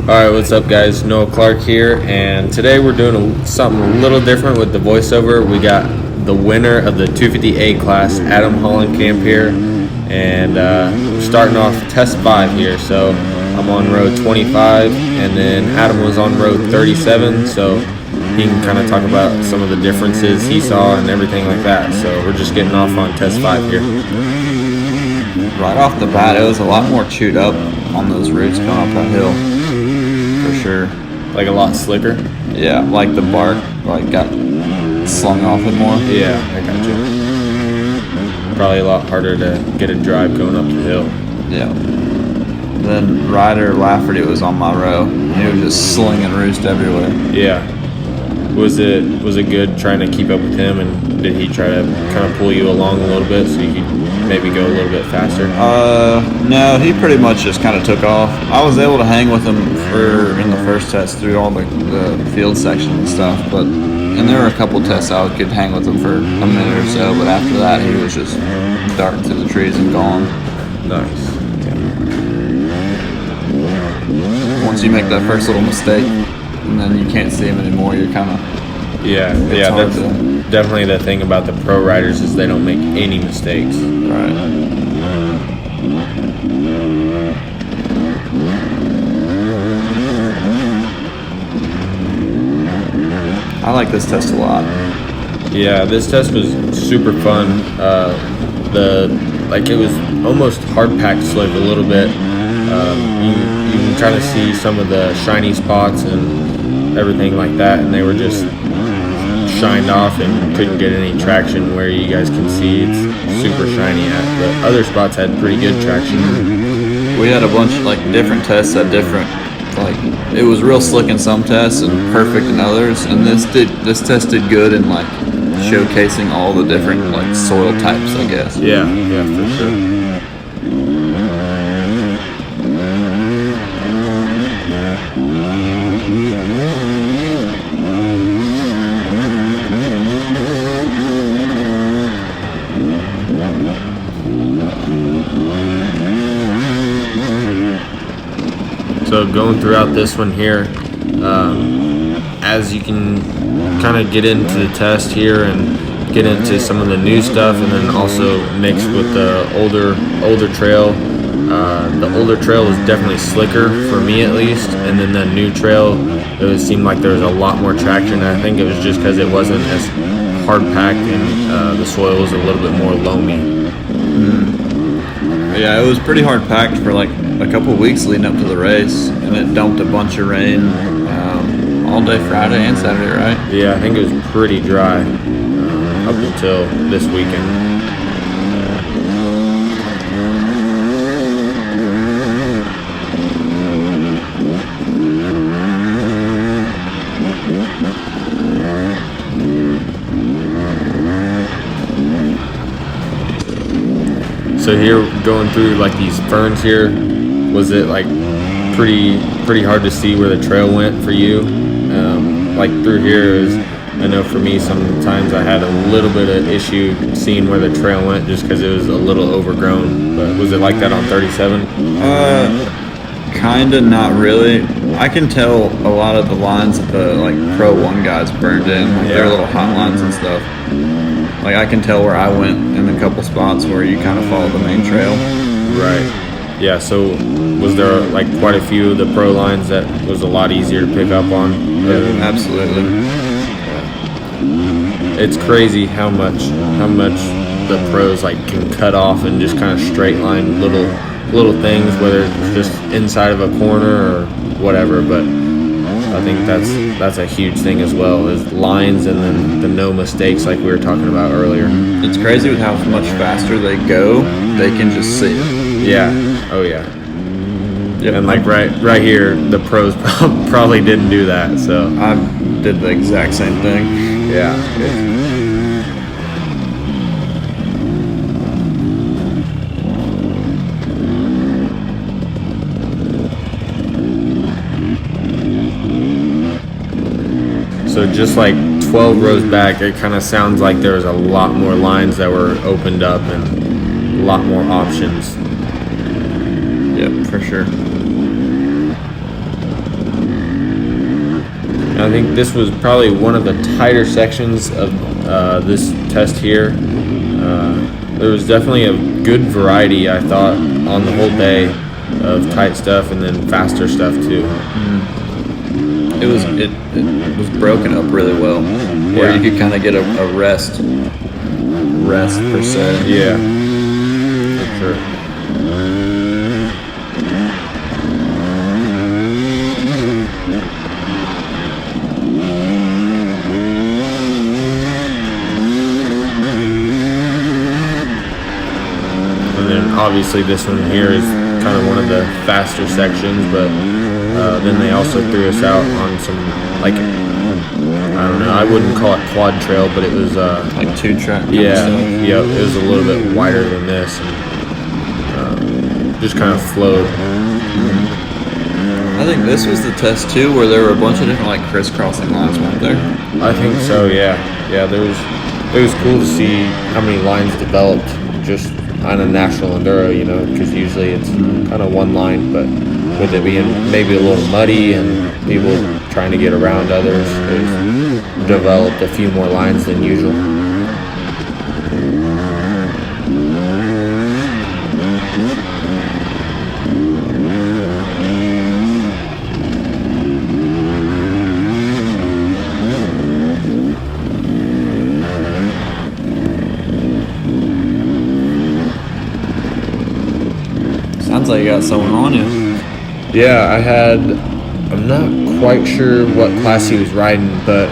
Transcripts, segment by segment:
Alright, what's up guys? Noah Clark here, and today we're doing something a little different with the voiceover. We got the winner of the 250A class, Adam Hollenkamp here, and we're starting off test 5 here. So I'm on row 25, and then Adam was on row 37, so he can kind of talk about some of the differences he saw and everything like that. So we're just getting off on test 5 here. Right off the bat, it was a lot more chewed up on those roots going up that hill. For sure. Like a lot slicker? Yeah, like the bark got slung off it more. Yeah, I got you. Probably a lot harder to get a drive going up the hill. Yeah. Then Ryder Lafferty was on my row. He was just slinging roost everywhere. Yeah. Was it good trying to keep up with him, and did he try to kind of pull you along a little bit so you could maybe go a little bit faster? No, he pretty much just kind of took off. I was able to hang with him in the first test through all the field section and stuff, and there were a couple tests I could hang with him for a minute or so, but after that he was just darting through the trees and gone. Nice. Yeah. Once you make that first little mistake, and then you can't see him anymore, you're kind of... Yeah, that's definitely the thing about the pro riders is they don't make any mistakes. Right. I like this test a lot. Yeah, this test was super fun. It was almost hard packed slick a little bit. You can kind of see some of the shiny spots and everything like that, and they were just shined off and couldn't get any traction. Where you guys can see it's super shiny at, but other spots had pretty good traction. We had a bunch of different tests at different, it was real slick in some tests and perfect in others, and this test did good in showcasing all the different soil types, I guess. Yeah, for sure. So going throughout this one here, as you can kind of get into the test here and get into some of the new stuff, and then also mixed with the older trail. The older trail was definitely slicker for me at least, and then the new trail, it seemed like there was a lot more traction. I think it was just because it wasn't as hard packed and the soil was a little bit more loamy. Yeah, it was pretty hard packed for a couple of weeks leading up to the race, and it dumped a bunch of rain all day Friday and Saturday, right? Yeah, I think it was pretty dry up until this weekend. So here, going through these ferns here, was it pretty hard to see where the trail went for you? Through here, I know for me sometimes I had a little bit of issue seeing where the trail went just because it was a little overgrown. But was it like that on 37? Kinda, not really. I can tell a lot of the lines that the Pro 1 guys burned in, their little hot lines and stuff. I can tell where I went in a couple spots where you kind of follow the main trail. Right. Yeah, so was there quite a few of the pro lines that was a lot easier to pick up on? Yeah, absolutely. It's crazy how much the pros can cut off and just kind of straight line little things, whether it's just inside of a corner or whatever, but I think that's a huge thing as well, is lines and then the no mistakes like we were talking about earlier. It's crazy with how much faster they go. They can just see it. Yeah. Oh yeah. Yep. And right here, the pros probably didn't do that. So I did the exact same thing. Yeah. So just 12 rows back, it kind of sounds like there was a lot more lines that were opened up and a lot more options. Yep, for sure. And I think this was probably one of the tighter sections of this test here. There was definitely a good variety, I thought, on the whole day of tight stuff and then faster stuff too. It was broken up really well, where you could kind of get a rest per se. Yeah, for sure. And then obviously this one here is kind of one of the faster sections, but then they also threw us out on some, like, I don't know, I wouldn't call it quad trail, but it was Like 2-track. yeah, it was a little bit wider than this, and just kind of flowed. I think this was the test too, where there were a bunch of different like crisscrossing lines, weren't there? I think so, yeah. It was cool to see how many lines developed just on a national enduro, you know, because usually it's kind of one line, but with it being maybe a little muddy and people trying to get around others, it developed a few more lines than usual. Sounds like you got someone on you. Yeah, I'm not quite sure what class he was riding, but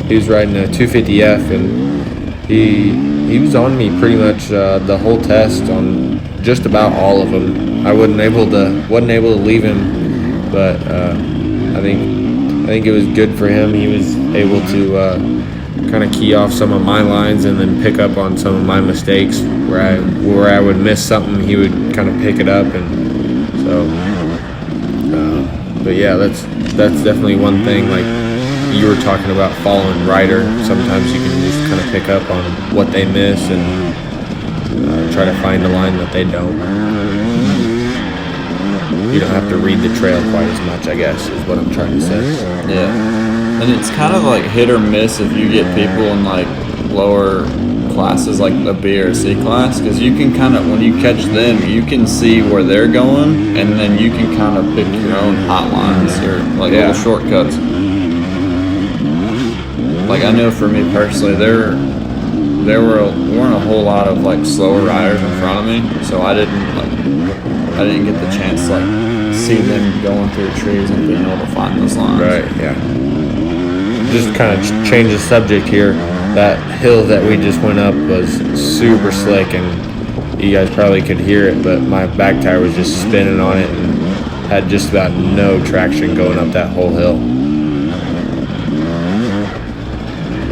he was riding a 250F, and he was on me pretty much the whole test on just about all of them. I wasn't able to leave him, but I think it was good for him. He was able to kind of key off some of my lines and then pick up on some of my mistakes where I would miss something. He would kind of pick it up, and so. But yeah, that's definitely one thing. Like you were talking about following rider. Sometimes you can just kind of pick up on what they miss and try to find a line that they don't. You don't have to read the trail quite as much, I guess, is what I'm trying to say. Yeah, and it's kind of like hit or miss if you get people in like lower classes, like a B or C class, because you can kind of, when you catch them, you can see where they're going, and then you can kind of pick your own hot lines or like little shortcuts. Like I know for me personally, there weren't a whole lot of like slower riders in front of me, so I didn't get the chance to like see them going through trees and being able to find those lines. Right. Yeah. Just kind of change the subject here. That hill that we just went up was super slick, and you guys probably could hear it, but my back tire was just spinning on it and had just about no traction going up that whole hill.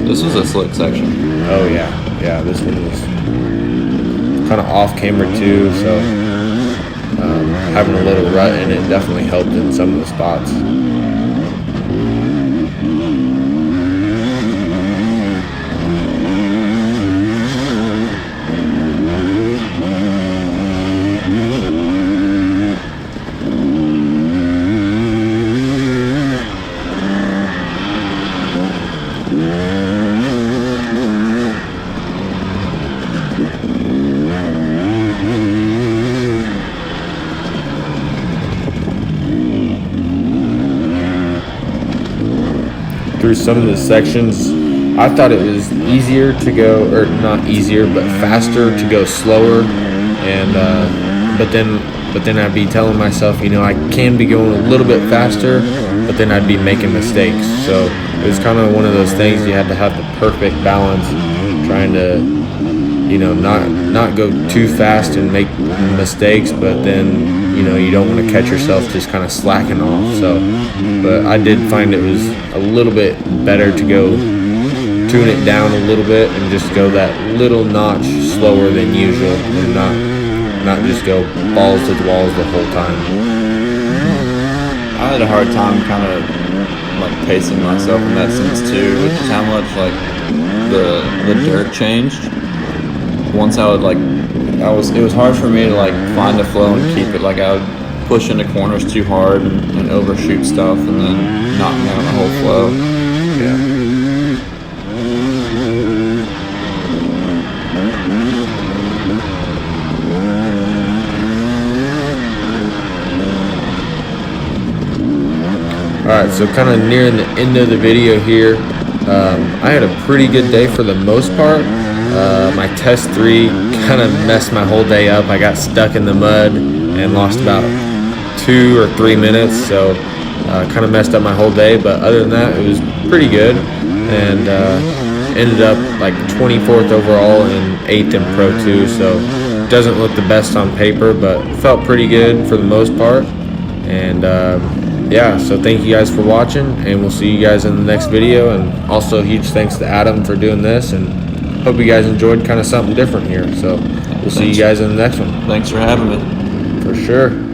This was a slick section. Oh yeah, this one was kind of off camera too, so having a little rut in it definitely helped in some of the spots. Through some of the sections, I thought it was easier to go, or not easier, but faster to go slower, and but then I'd be telling myself, you know, I can be going a little bit faster, but then I'd be making mistakes. So it was kind of one of those things you had to have the perfect balance, trying to, you know, not go too fast and make mistakes, but then, you know, you don't want to catch yourself just kind of slacking off. So, but I did find it was a little bit better to go tune it down a little bit and just go that little notch slower than usual, and not just go balls to the walls the whole time. I had a hard time kind of like pacing myself in that sense too, which is how much like the dirt changed. Once I would like, it was hard for me to like find a flow and keep it. Like I would push into corners too hard and overshoot stuff, and then knock down the whole flow. Yeah. Alright, so kind of nearing the end of the video here. I had a pretty good day for the most part. My test 3 kind of messed my whole day up. I got stuck in the mud and lost about 2 or 3 minutes, so kind of messed up my whole day. But other than that, it was pretty good, and ended up like 24th overall and 8th in Pro 2. So doesn't look the best on paper, but felt pretty good for the most part. And yeah, so thank you guys for watching, and we'll see you guys in the next video. And also huge thanks to Adam for doing this, and hope you guys enjoyed kind of something different here. So we'll see you guys in the next one. Thanks for having me. For sure.